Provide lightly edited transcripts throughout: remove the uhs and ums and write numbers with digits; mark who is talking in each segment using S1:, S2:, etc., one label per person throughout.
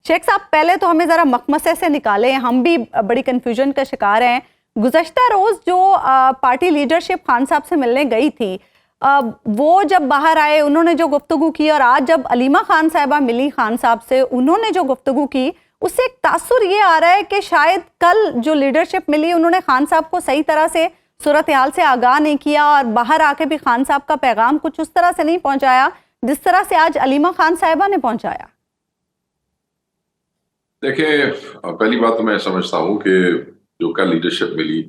S1: शेख साहब, पहले तो हमें ज़रा मखमसे से निकालें, हम भी बड़ी कन्फ्यूजन का शिकार हैं। गुज़श्ता रोज़ जो पार्टी लीडरशिप खान साहब से मिलने गई थी, वो जब बाहर आए उन्होंने जो गुफ्तगू की, और आज जब अलीमा खान साहिबा मिली खान साहब से, उन्होंने जो गुफ्तगू की, उससे एक तासुर ये आ रहा है कि शायद कल जो लीडरशिप मिली उन्होंने खान साहब को सही तरह से सूरत हाल से आगाह नहीं किया, और बाहर आके भी खान साहब का पैगाम कुछ उस तरह से नहीं पहुंचाया जिस तरह से आज अलीमा खान साहिबा ने पहुंचाया।
S2: देखिए, पहली बात तो मैं समझता हूँ कि जो कल लीडरशिप मिली,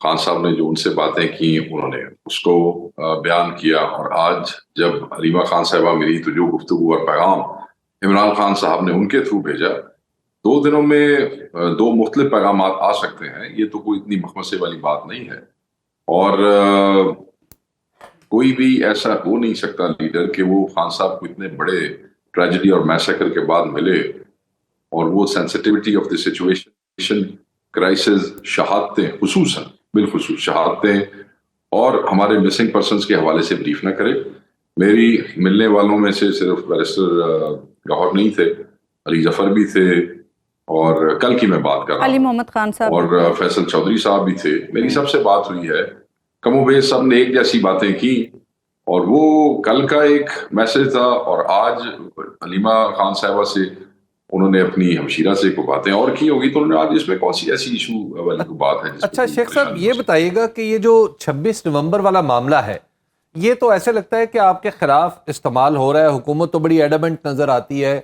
S2: खान साहब ने जो उनसे बातें की उन्होंने उसको बयान किया, और आज जब अलीमा खान साहिबा मिली तो जो गुफ्तगू और पैगाम इमरान खान साहब ने उनके थ्रू भेजा, 2 दिनों में 2 मुख्तलिफ पैगाम आ सकते हैं। ये तो कोई इतनी मखमसे वाली बात नहीं है, और कोई भी ऐसा हो नहीं सकता लीडर कि वो खान साहब को इतने बड़े ट्रेजेडी और मैसेकर के बाद मिले और वो sensitivity of the situation, crisis, शहादतें, खुसूसन बिलखुसूस शहादतें और हमारे मिसिंग पर्सन्स के हवाले से ब्रीफ न करे। मेरी मिलने वालों में से सिर्फ बैरिस्टर गौहर नहीं थे, अली जफर भी थे, और कल की मैं बात कर रहा हूं,
S1: अली मोहम्मद खान साहब
S2: और फैसल चौधरी साहब भी थे। मेरी सबसे बात हुई है, कमोबेश सब ने एक जैसी बातें की, और वो कल का एक मैसेज था, और आज अलीमा खान साहिबा से उन्होंने अपनी हमशीरा से को बातें और की होगी, तो उन्होंने आज इसमें कौन सी ऐसी इशू वाली बात है।
S3: अच्छा शेख साहब, ये बताइएगा कि ये जो 26 नवंबर वाला मामला है, ये तो ऐसे लगता है कि आपके खिलाफ इस्तेमाल हो रहा है। हुकूमत तो बड़ी एडमेंट नजर आती है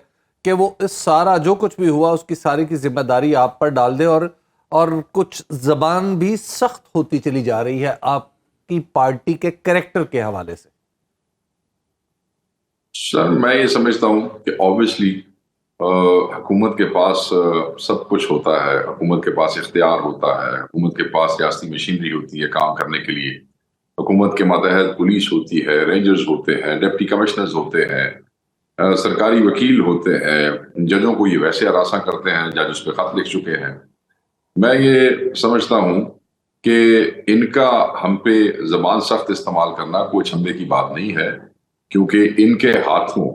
S3: कि वो इस सारा जो कुछ भी हुआ उसकी सारी की जिम्मेदारी आप पर डाल दे, और कुछ जबान भी सख्त होती चली जा रही है आपकी पार्टी के कैरेक्टर के हवाले से।
S2: सर, मैं ये समझता हूँ कि ऑब्वियसली हुकूमत के पास सब कुछ होता है, हुकूमत के पास इख्तियार होता है, हुकूमत के पास रियासती मशीनरी होती है काम करने के लिए, हुकूमत के मातहत पुलिस होती है, रेंजर्स होते हैं, डिप्टी कमिश्नर्स होते हैं, सरकारी वकील होते हैं, जजों को ये वैसे हरासा करते हैं, जज उस पर खत लिख चुके हैं। मैं ये समझता हूँ कि इनका हम पे ज़बान सख्त इस्तेमाल करना कोई छंबे की बात नहीं है, क्योंकि इनके हाथों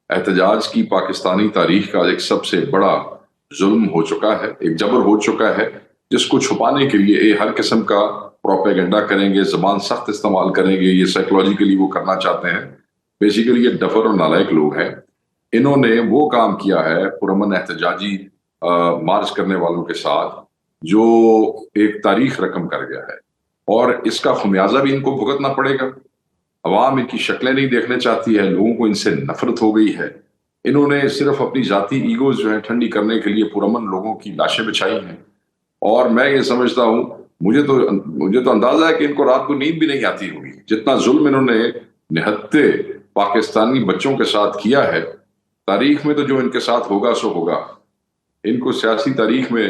S2: एहतजाज की पाकिस्तानी तारीख का एक सबसे बड़ा जुल्म हो चुका है, एक जबर हो चुका है, जिसको छुपाने के लिए ये हर किस्म का प्रोपेगेंडा करेंगे, ज़बान सख्त इस्तेमाल करेंगे। ये साइकोलॉजिकली वो करना चाहते हैं। बेसिकली ये डफर और नालायक लोग हैं। इन्होंने वो काम किया है पुरअमन एहतजाजी मार्च करने वालों के साथ, जो एक तारीख रकम कर गया है, और इसका खमियाजा भी इनको भुगतना पड़ेगा। अवाम इनकी शक्लें नहीं देखने चाहती है, लोगों को इनसे नफरत हो गई है। इन्होंने सिर्फ अपनी जाती ईगोज जो है ठंडी करने के लिए पुरअमन लोगों की लाशें बिछाई हैं, और मैं ये समझता हूँ, मुझे तो अंदाजा है कि इनको रात को नींद भी नहीं आती होगी। जितना जुल्म इन्होंने निहत्ते पाकिस्तानी बच्चों के साथ किया है, तारीख में तो जो इनके साथ होगा सो होगा। इनको सियासी तारीख में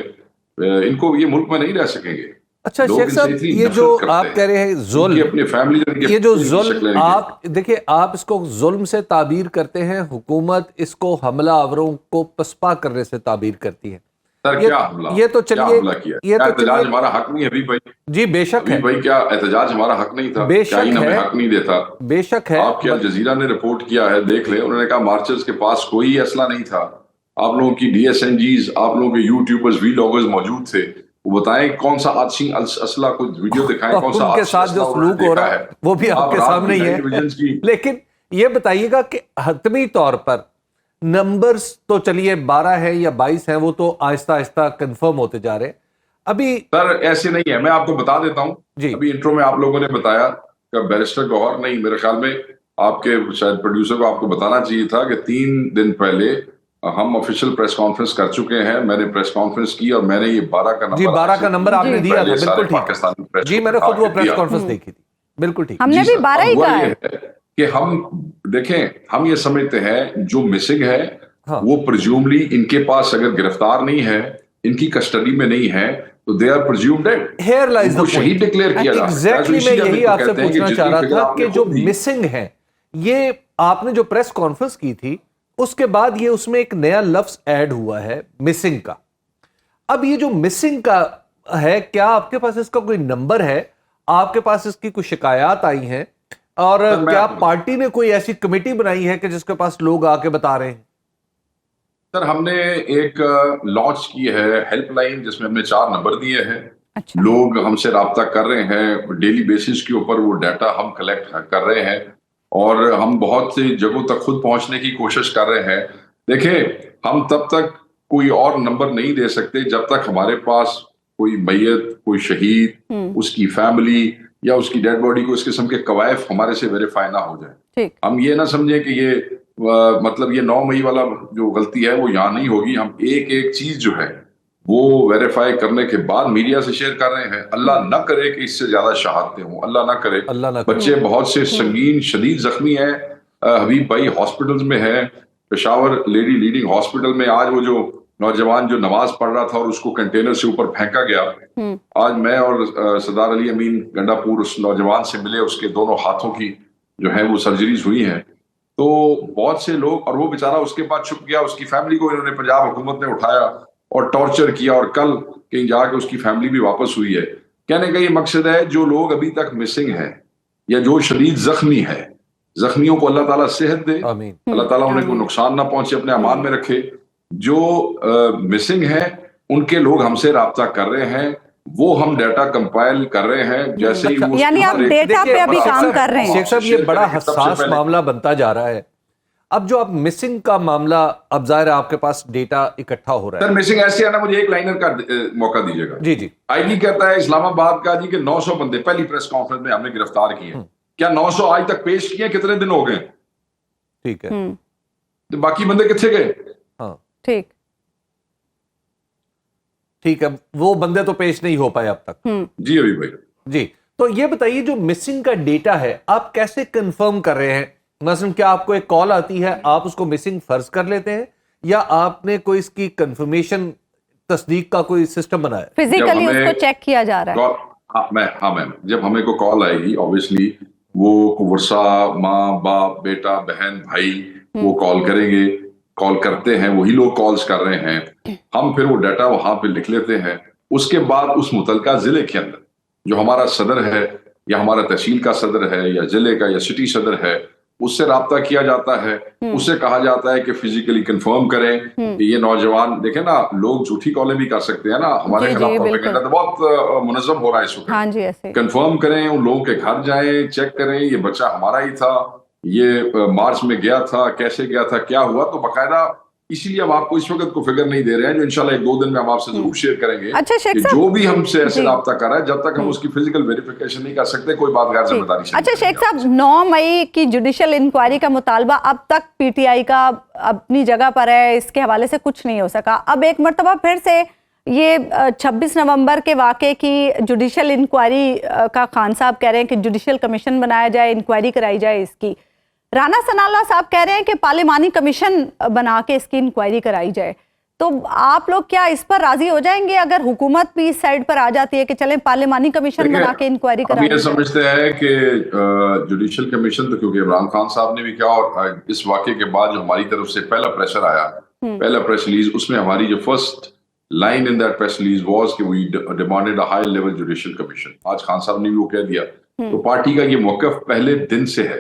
S2: इनको ये मुल्क में नहीं रह सकेंगे।
S3: अच्छा शेख साहब, ये जो आप कह रहे हैं जुल्म,
S2: अपनी फैमिली, ये
S3: जो जुल्म आप देखिए, आप इसको जुल्म से ताबीर करते हैं, हुकूमत इसको हमला आवरों को पसपा करने से ताबीर करती है।
S2: सर, क्या हमला?
S3: ये तो चलिए,
S2: ये तो एहतजाज हमारा हक नहीं है अभी भाई।
S3: जी बेशक है भाई,
S2: क्या एहतजाज हमारा हक नहीं था?
S3: बेशक है,
S2: हक नहीं देता,
S3: बेशक है।
S2: आपके अल जजीरा ने रिपोर्ट किया है, देख ले। उन्होंने कहा मार्चर्स के पास कोई असला नहीं था। आप लोगों की DSNGs, आप लोगों के यूट्यूबर्स, वीलॉगर्स मौजूद थे, वो बताएं कौन सा आदशी असला, कुछ वीडियो दिखाएं कौन सा
S3: उनके साथ जो सलूक हो रहा है वो भी आपके सामने ही है। लेकिन ये बताइएगा कि हतमी तौर पर नंबर्स तो चलिए 12 है या 22 है, वो तो आहिस्ता आहिस्ता कंफर्म होते जा रहे हैं। अभी
S2: सर ऐसे नहीं है, मैं आपको बता देता हूँ जी। अभी इंट्रो में आप लोगों ने बताया कि बैरिस्टर गौहर नहीं, मेरे ख्याल में आपके शायद प्रोड्यूसर को आपको बताना चाहिए था कि 3 दिन पहले हम ऑफिशियल प्रेस कॉन्फ्रेंस कर चुके हैं। मैंने प्रेस कॉन्फ्रेंस की और मैंने ये 12 का नंबर,
S3: जी 12 का नंबर आपने दिया था, बिल्कुल ठीक। जी मैंने खुद वो प्रेस कॉन्फ्रेंस देखी थी, बिल्कुल ठीक।
S1: हमने भी 12 ही कहा है
S2: कि हम देखें, हम ये समझते हैं जो मिसिंग है वो प्रिज्यूमली इनके पास अगर गिरफ्तार नहीं है, इनकी कस्टडी में नहीं है, तो they are presumed dead.
S3: Here lies the
S2: शहीद डिक्लेयर किया जाता है।
S3: एग्जैक्टली, मैं यही आपसे पूछना चाह रहा था कि जो मिसिंग है, ये आपने जो प्रेस कॉन्फ्रेंस की थी उसके बाद ये उसमें एक नया लफ्ज ऐड हुआ है मिसिंग का। अब ये जो मिसिंग का है, क्या आपके पास इसका कोई नंबर है? आपके पास इसकी कोई शिकायत आई हैं? और क्या पार्टी ने कोई ऐसी कमेटी बनाई है कि जिसके पास लोग आके बता रहे हैं?
S2: سر ہم نے ایک لانچ کی ہے ہیلپ لائن جس میں ہم نے 4 نمبر دیے ہیں.
S1: اچھا
S2: لوگ ہم سے رابطہ کر رہے ہیں ڈیلی بیسس کے اوپر, وہ ڈیٹا ہم کلیکٹ کر رہے ہیں اور ہم بہت سی جگہوں تک خود پہنچنے کی کوشش کر رہے ہیں. دیکھیں ہم تب تک کوئی اور نمبر نہیں دے سکتے جب تک ہمارے پاس کوئی میت, کوئی شہید, اس کی فیملی یا اس کی ڈیڈ باڈی کو اس قسم کے کوائف ہمارے سے ویریفائی نہ ہو جائے.
S1: ٹھیک.
S2: ہم یہ نہ سمجھیں کہ یہ مطلب یہ 9 مئی والا جو غلطی ہے وہ یہاں نہیں ہوگی. ہم ایک ایک چیز جو ہے وہ ویریفائی کرنے کے بعد میڈیا سے شیئر کر رہے ہیں. اللہ نہ کرے کہ اس سے زیادہ شہادتیں ہوں, اللہ نہ کرے. بچے بہت سے سنگین شدید زخمی ہیں. حبیب بھائی ہاسپٹلز میں ہے, پشاور لیڈی لیڈنگ ہاسپٹل میں. آج وہ جو نوجوان جو نماز پڑھ رہا تھا اور اس کو کنٹینر سے اوپر پھینکا گیا, آج میں اور سردار علی امین گنڈا پور اس نوجوان سے ملے, اس کے دونوں ہاتھوں کی جو ہے وہ سرجریز ہوئی ہیں. تو بہت سے لوگ, اور وہ بیچارہ اس کے بعد چھپ گیا, اس کی فیملی کو انہوں نے پنجاب حکومت نے اٹھایا اور ٹارچر کیا, اور کل کہیں جا کے اس کی فیملی بھی واپس ہوئی ہے. کہنے کا یہ مقصد ہے جو لوگ ابھی تک مسنگ ہیں یا جو شدید زخمی ہے, زخمیوں کو اللہ تعالیٰ صحت دے, اللہ تعالیٰ انہیں کوئی نقصان نہ پہنچے, اپنے امان میں رکھے. جو مسنگ ہیں ان کے لوگ ہم سے رابطہ کر رہے ہیں, وہ ہم ڈیٹا کمپائل کر رہے ہیں. جیسے ہی وہ
S1: یعنی آپ ڈیٹا پہ ابھی کام کر رہے ہیں.
S3: شیخ صاحب یہ بڑا حساس معاملہ بنتا جا رہا ہے. اب جو اب مسنگ کا معاملہ, اب ظاہر ہے آپ کے پاس ڈیٹا اکٹھا ہو رہا ہے.
S2: سر مسنگ ایسے ہے نا, مجھے ایک لائنر کا موقع دیجیے گا.
S3: جی جی.
S2: آئی جی کہتا ہے اسلام آباد کا جی کہ 900 بندے پہلی پریس کانفرنس میں ہم نے گرفتار کیے ہیں. کیا 900 آج تک پیش کیے؟ کتنے دن ہو گئے؟
S3: ٹھیک ہے.
S2: تو باقی بندے کتنے گئے؟
S3: ہاں
S1: ٹھیک
S3: ٹھیک ہے, وہ بندے تو پیش نہیں ہو پائے اب تک.
S2: جی ابھی بھائی.
S3: جی تو یہ بتائیے جو مسنگ کا ڈیٹا ہے آپ کیسے کنفرم کر رہے ہیں؟ مثلا کیا آپ کو ایک کال آتی ہے, آپ اس کو مسنگ فرض کر لیتے ہیں, یا آپ نے کوئی اس کی کنفرمیشن تصدیق کا کوئی سسٹم بنایا ہے؟
S1: فزیکلی اس کو چیک کیا جا رہا ہے.
S2: ہاں میم, جب ہمیں کو کال آئے گی اوبیسلی وہ ورثہ, ماں باپ, بیٹا بہن بھائی, وہ کال کریں گے, کال کرتے ہیں, وہی لوگ کالز کر رہے ہیں. ہم پھر وہ ڈیٹا وہاں پہ لکھ لیتے ہیں. اس کے بعد اس متعلقہ ضلع کے اندر جو ہمارا صدر ہے یا ہمارا تحصیل کا صدر ہے یا ضلع کا یا سٹی صدر ہے, اس سے رابطہ کیا جاتا ہے. اس سے کہا جاتا ہے کہ فزیکلی کنفرم کریں کہ یہ نوجوان, دیکھیں نا لوگ جھوٹی کالیں بھی کر سکتے ہیں نا, ہمارے خلاف پروپیگنڈا تو بہت منظم ہو رہا ہے اس وقت. کنفرم کریں, ان لوگوں کے گھر جائیں, چیک کریں یہ بچہ ہمارا ہی تھا, یہ مارچ میں گیا تھا, کیسے گیا تھا, کیا ہوا. تو باقاعدہ اسی لیے ہم آپ کو اس وقت کو فگر نہیں دے رہے ہیں, جو انشاءاللہ 1-2 دن میں ہم آپ سے ضرور شیئر کریں گے. کہ جو بھی ہم سے ایسے رابطہ کر رہا ہے, جب تک ہم اس کی فزیکل ویریفیکیشن نہیں کر سکتے کوئی بات غیر ذمہ داری سے.
S1: اچھا شیخ صاحب, 9 مئی کی جوڈیشل انکوائری کا مطالبہ اب تک پی ٹی آئی کا اپنی جگہ پر ہے, اس کے حوالے سے کچھ نہیں ہو سکا. اب ایک مرتبہ پھر سے یہ 26 نومبر کے واقعے کی جوڈیشل انکوائری کا خان صاحب کہہ رہے ہیں کہ جوڈیشل کمیشن بنایا جائے, انکوائری کرائی جائے اس کی. رانا ثناء اللہ صاحب کہہ رہے ہیں کہ پارلیمانی کمیشن بنا کے اس کی انکوائری کرائی جائے. تو آپ لوگ کیا اس پر راضی ہو جائیں گے اگر حکومت بھی اس سائڈ پر آ جاتی ہے کہ چلیں پارلیمانی کمیشن بنا کے انکوائری کرائی جائے؟
S2: ہم یہ سمجھتے ہیں کہ جوڈیشل کمیشن تو, کیونکہ عمران خان صاحب نے بھی کہا, اور اس واقعے کے بعد جو ہماری طرف سے پہلا پریشر آیا, پہلا پریس ریلیز, اس میں ہماری جو first line in that press release was کہ we demanded a high level judicial commission. آج خان صاحب نے بھی وہ کہہ دیا. تو پارٹی کا یہ موقف پہلے دن سے ہے